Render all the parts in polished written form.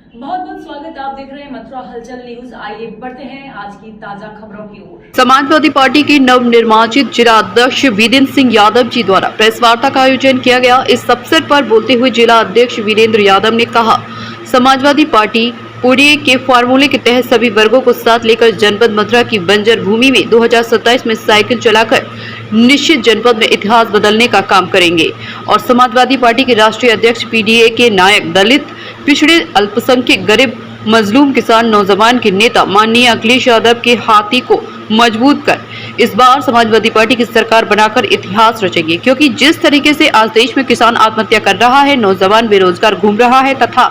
बहुत बहुत स्वागत। आप देख रहे हैं मथुरा हलचल न्यूज। आइए बढ़ते हैं आज की ताजा खबरों की ओर। समाजवादी पार्टी के नवनिर्वाचित जिला अध्यक्ष वीरेंद्र सिंह यादव जी द्वारा प्रेस वार्ता का आयोजन किया गया। इस अवसर पर बोलते हुए जिला अध्यक्ष वीरेंद्र यादव ने कहा, समाजवादी पार्टी पूरे के फार्मूले के तहत सभी वर्गों को साथ लेकर जनपद मथुरा की बंजर भूमि में 2027 में साइकिल चलाकर निश्चित जनपद में इतिहास बदलने का काम करेंगे। और समाजवादी पार्टी के राष्ट्रीय अध्यक्ष पीडीए के नायक, दलित, पिछड़े, अल्पसंख्यक, गरीब, मजलूम, किसान, नौजवान के नेता माननीय अखिलेश यादव के हाथी को मजबूत कर इस बार समाजवादी पार्टी की सरकार बनाकर इतिहास रचेंगे। क्योंकि जिस तरीके से आज देश में किसान आत्महत्या कर रहा है, नौजवान बेरोजगार घूम रहा है तथा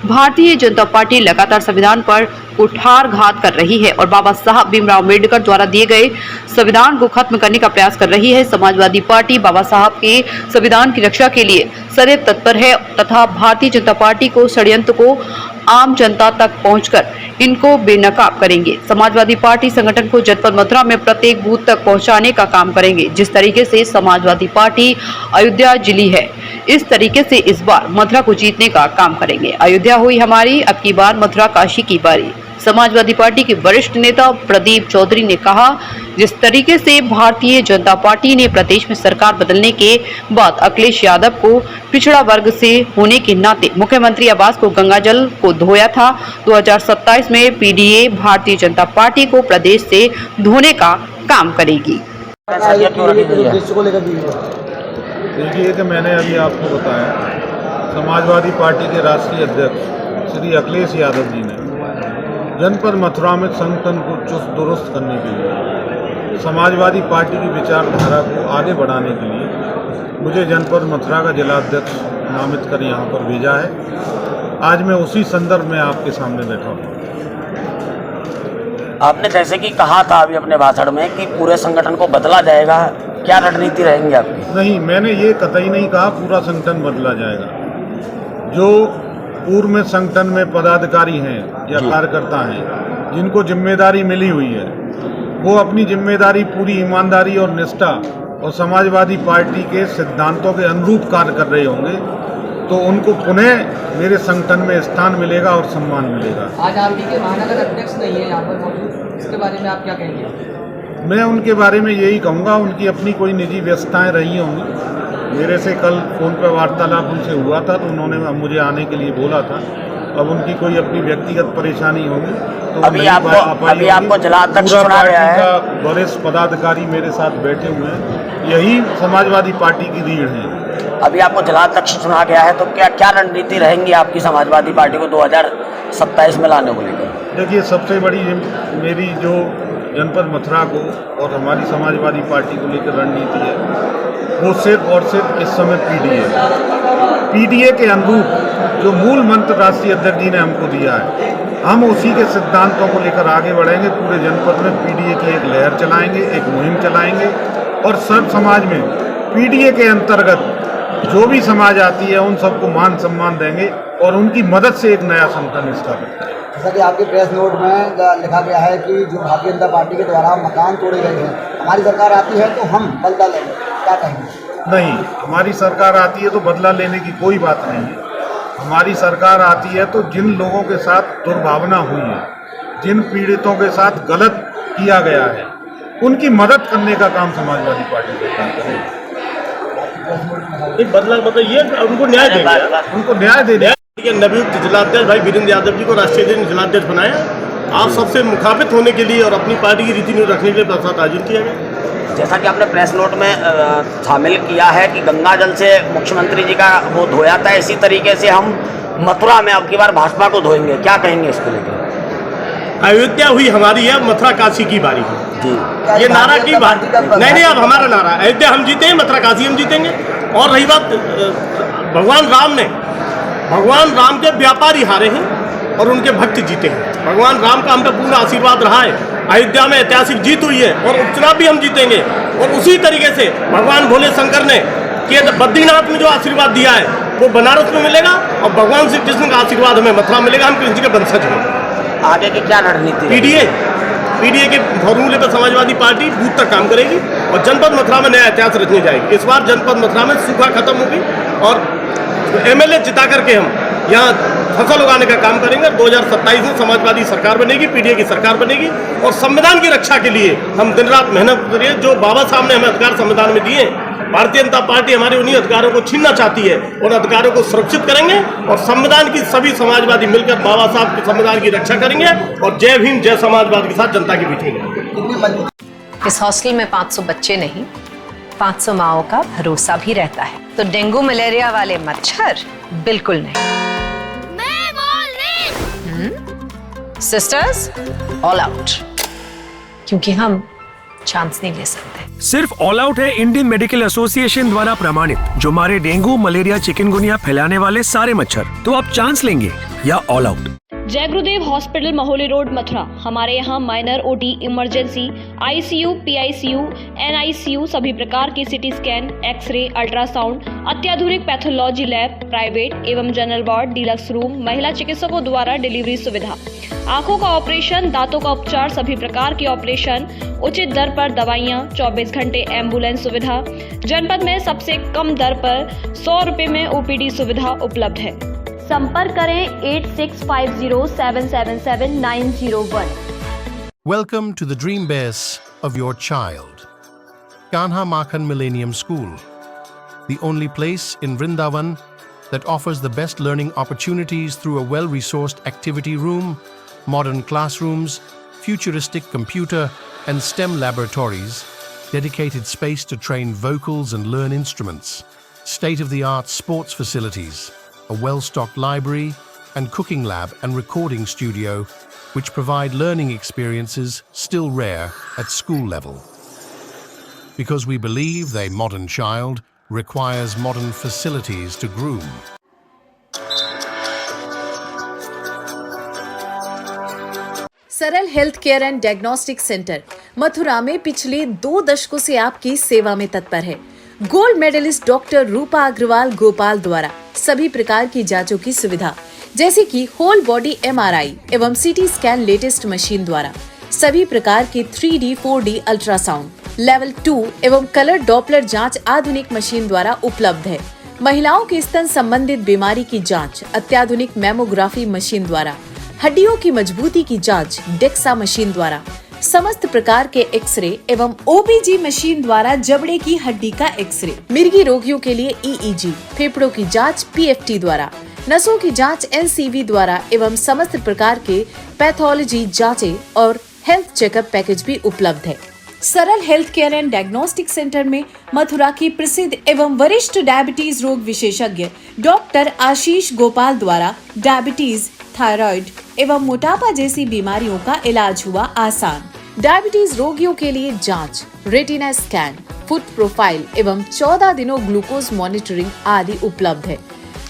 भारतीय जनता पार्टी लगातार संविधान पर कुठारघात कर रही है और बाबा साहब भीमराव अम्बेडकर द्वारा दिए गए संविधान को खत्म करने का प्रयास कर रही है। समाजवादी पार्टी बाबा साहब के संविधान की रक्षा के लिए सदैव तत्पर है तथा भारतीय जनता पार्टी को षड्यंत्र को आम जनता तक पहुंचकर इनको बेनकाब करेंगे। समाजवादी पार्टी संगठन को जनपद मथुरा में प्रत्येक बूथ तक पहुंचाने का काम करेंगे। जिस तरीके से समाजवादी पार्टी अयोध्या जिली है, इस तरीके से इस बार मथुरा को जीतने का काम करेंगे। अयोध्या हुई हमारी, अब की बार मथुरा काशी की बारी। समाजवादी पार्टी के वरिष्ठ नेता प्रदीप चौधरी ने कहा, जिस तरीके से भारतीय जनता पार्टी ने प्रदेश में सरकार बदलने के बाद अखिलेश यादव को पिछड़ा वर्ग से होने के नाते मुख्यमंत्री आवास को गंगाजल को धोया था, 2027 में पीडीए भारतीय जनता पार्टी को प्रदेश से धोने का काम करेगी। देखिए कि मैंने अभी आपको बताया, समाजवादी पार्टी के राष्ट्रीय अध्यक्ष श्री अखिलेश यादव जी ने जनपद मथुरा में संगठन को चुस्त दुरुस्त करने के लिए, समाजवादी पार्टी की विचारधारा को आगे बढ़ाने के लिए मुझे जनपद मथुरा का जिला अध्यक्ष नामित कर यहाँ पर भेजा है। आज मैं उसी संदर्भ में आपके सामने बैठा हूँ। आपने जैसे कि कहा था अभी अपने भाषण में कि पूरे संगठन को बदला जाएगा, क्या रणनीति रहेंगी आपकी? नहीं, मैंने ये कतई नहीं कहा पूरा संगठन बदला जाएगा। जो पूर्व में संगठन में पदाधिकारी हैं या कार्यकर्ता हैं, जिनको जिम्मेदारी मिली हुई है, वो अपनी जिम्मेदारी पूरी ईमानदारी और निष्ठा और समाजवादी पार्टी के सिद्धांतों के अनुरूप कार्य कर रहे होंगे, तो उनको पुनः मेरे संगठन में स्थान मिलेगा और सम्मान मिलेगा। आज आरडी के महानगर अध्यक्ष नहीं है यहाँ पर मौजूद, इसके बारे में आप क्या कहेंगे? मैं उनके बारे में यही कहूँगा, उनकी अपनी कोई निजी व्यस्तताएं रही होंगी। मेरे से कल फ़ोन पर वार्तालाप उनसे हुआ था, तो उन्होंने मुझे आने के लिए बोला था। अब उनकी कोई अपनी व्यक्तिगत परेशानी होगी तो अभी आपको जिला अध्यक्ष चुना गया है। वरिष्ठ पदाधिकारी मेरे साथ बैठे हुए हैं, यही समाजवादी पार्टी की रीढ़ है। अभी आपको जिला अध्यक्ष चुना गया है, तो क्या रणनीति रहेंगी आपकी समाजवादी पार्टी को 2027 में लाने को लेकर? देखिए, सबसे बड़ी मेरी जो जनपद मथुरा को और हमारी समाजवादी पार्टी को लेकर रणनीति है, वो सिर्फ और सिर्फ इस समय पीडीए के अनुरूप जो मूल मंत्र राष्ट्रीय अध्यक्ष जी ने हमको दिया है, हम उसी के सिद्धांतों को लेकर आगे बढ़ेंगे। पूरे जनपद में पीडीए की एक लहर चलाएंगे, एक मुहिम चलाएंगे और सर्व समाज में पीडीए के अंतर्गत जो भी समाज आती है उन सबको मान सम्मान देंगे और उनकी मदद से एक नया संगठन स्थापित करेंगे। जैसा कि आपके प्रेस नोट में लिखा गया है कि जो भारतीय जनता पार्टी के द्वारा मकान तोड़े गए हैं, हमारी सरकार आती है तो हम बदला लेंगे, क्या कहेंगे? नहीं, हमारी सरकार आती है तो बदला लेने की कोई बात नहीं है। हमारी सरकार आती है तो जिन लोगों के साथ दुर्भावना हुई है, जिन पीड़ितों के साथ गलत किया गया है, उनकी मदद करने का काम समाजवादी पार्टी सरकार करेगी। बदला मतलब ये उनको न्याय देंगे, उनको न्याय देने नवयुक्त जिलाध्यक्ष भाई वीरेंद्र यादव जी को राष्ट्रीय जिलाध्यक्ष बनाया। आप सबसे मुखातिब होने के लिए और अपनी पार्टी की रीति नीति रखने के लिए प्रसाद आयोजन किया गया। जैसा कि आपने प्रेस नोट में शामिल किया है कि गंगा जल से मुख्यमंत्री जी का वो धोया था, इसी तरीके से हम मथुरा में अब की बार भाजपा को धोएंगे, क्या कहेंगे इसको लेकर? अयोध्या हुई हमारी है, मथुरा काशी की बारी है जी। ये नारा की बात नहीं, अब हमारा नारा अयोध्या हम जीते, मथुरा काशी हम जीतेंगे। और रही बात भगवान राम के व्यापारी हारे हैं और उनके भक्त जीते हैं। भगवान राम का हम पे पूरा आशीर्वाद रहा है। अयोध्या में ऐतिहासिक जीत हुई है और उपचुनाव भी हम जीतेंगे। और उसी तरीके से भगवान भोले शंकर ने कि बद्रीनाथ में जो आशीर्वाद दिया है वो बनारस में मिलेगा और भगवान श्री कृष्ण का आशीर्वाद हमें मथुरा मिलेगा। हम कृष्ण के वंशज हैं। आगे की क्या रणनीति? पीडीए के फॉर्मूले पर समाजवादी पार्टी बूथ तक काम करेगी और जनपद मथुरा में नया इतिहास रचने जाएगी। इस बार जनपद मथुरा में सूखा खत्म होगी और एमएलए जिता करके हम यहाँ फसल उगाने का काम करेंगे। 2027 में समाजवादी सरकार बनेगी, पीडीए की सरकार बनेगी और संविधान की रक्षा के लिए हम दिन रात मेहनत करेंगे। जो बाबा साहब ने हमें अधिकार संविधान में दिए, भारतीय जनता पार्टी हमारे उन्हीं अधिकारों को छीनना चाहती है। उन अधिकारों को सुरक्षित करेंगे और संविधान की सभी समाजवादी मिलकर बाबा साहब के संविधान की रक्षा करेंगे और जय भीम जय समाजवाद के साथ जनता के बीच में। इस हॉस्टल में 500 बच्चे नहीं, 500 माओं का भरोसा भी रहता है। तो डेंगू मलेरिया वाले मच्छर बिल्कुल नहीं। सिस्टर्स ऑल आउट, क्योंकि हम चांस नहीं ले सकते। सिर्फ ऑल आउट है इंडियन मेडिकल एसोसिएशन द्वारा प्रमाणित, जो मारे डेंगू, मलेरिया, चिकनगुनिया फैलाने वाले सारे मच्छर। तो आप चांस लेंगे या ऑल आउट। जय गुरुदेव हॉस्पिटल, महोली रोड, मथुरा। हमारे यहाँ minor, OT, emergency, ICU, PICU, NICU, सभी प्रकार के सीटी स्कैन, एक्सरे, अल्ट्रासाउंड, अत्याधुनिक पैथोलॉजी लैब, प्राइवेट एवं जनरल वार्ड, डिलक्स रूम, महिला चिकित्सकों द्वारा डिलीवरी सुविधा, आंखों का ऑपरेशन, दांतों का उपचार, सभी प्रकार के ऑपरेशन, उचित दर पर दवाइयाँ, 24 घंटे एम्बुलेंस सुविधा। जनपद में सबसे कम दर पर 100 रुपए में ओपीडी सुविधा उपलब्ध है। संपर्क करें 8650777901। Welcome to the dream base of your child. Kanha Makhan Millennium School, the only place in Vrindavan that offers the best learning opportunities through a well-resourced activity room, modern classrooms, futuristic computer and STEM laboratories, dedicated space to train vocals and learn instruments, state-of-the-art sports facilities, a well-stocked library and cooking lab and recording studio, which provide learning experiences still rare at school level. Because we believe a modern child requires modern facilities to groom. सरल health care and diagnostic centre Mathura में पिछले 2 दशकों से आपकी सेवा में तत्पर है। गोल्ड मेडलिस्ट डॉक्टर रूपा अग्रवाल गोपाल द्वारा सभी प्रकार की जांचों की सुविधा, जैसे कि होल बॉडी MRI एवं सीटी स्कैन लेटेस्ट मशीन द्वारा, सभी प्रकार के 3D 4D अल्ट्रासाउंड, लेवल 2 एवं कलर डॉपलर जांच आधुनिक मशीन द्वारा उपलब्ध है। महिलाओं के स्तन संबंधित बीमारी की जांच अत्याधुनिक मैमोग्राफी मशीन द्वारा, हड्डियों की मजबूती की जांच डेक्सा मशीन द्वारा, समस्त प्रकार के एक्सरे एवं OBG मशीन द्वारा जबड़े की हड्डी का एक्सरे, मिर्गी रोगियों के लिए EEG, फेफड़ों की जांच PFT द्वारा, नसों की जांच NCV द्वारा एवं समस्त प्रकार के पैथोलॉजी जांचें और हेल्थ चेकअप पैकेज भी उपलब्ध है। सरल health care and diagnostic centre में मथुरा की प्रसिद्ध एवं वरिष्ठ डायबिटीज रोग विशेषज्ञ डॉक्टर आशीष गोपाल द्वारा डायबिटीज, थायराइड एवं मोटापा जैसी बीमारियों का इलाज हुआ आसान। डायबिटीज रोगियों के लिए जांच, रेटिना स्कैन, फुट प्रोफाइल एवं 14 दिनों ग्लूकोज मॉनिटरिंग आदि उपलब्ध है।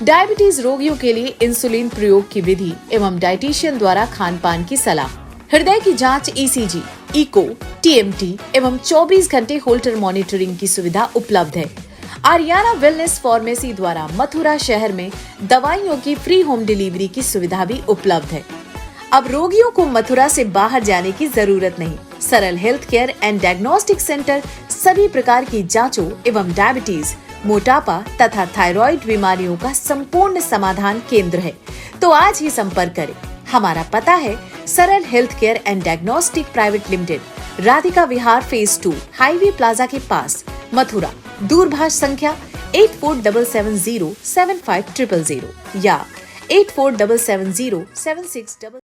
डायबिटीज रोगियों के लिए इंसुलिन प्रयोग की विधि एवं डाइटिशियन द्वारा खान पान की सलाह, हृदय की जांच, ECG, इको, TMT एवं 24 घंटे होल्टर मॉनिटरिंग की सुविधा उपलब्ध है। आर्याना वेलनेस फार्मेसी द्वारा मथुरा शहर में दवाइयों की फ्री होम डिलीवरी की सुविधा भी उपलब्ध है। अब रोगियों को मथुरा से बाहर जाने की जरूरत नहीं। सरल health care and diagnostic centre सभी प्रकार की जांचों एवं डायबिटीज, मोटापा तथा थायराइड बीमारियों का संपूर्ण समाधान केंद्र है। तो आज ही संपर्क करें। हमारा पता है सरल health care and diagnostic private limited, Radhika Vihar phase 2, highway plaza के पास, मथुरा। दूरभाष संख्या 8477075000 या 84770760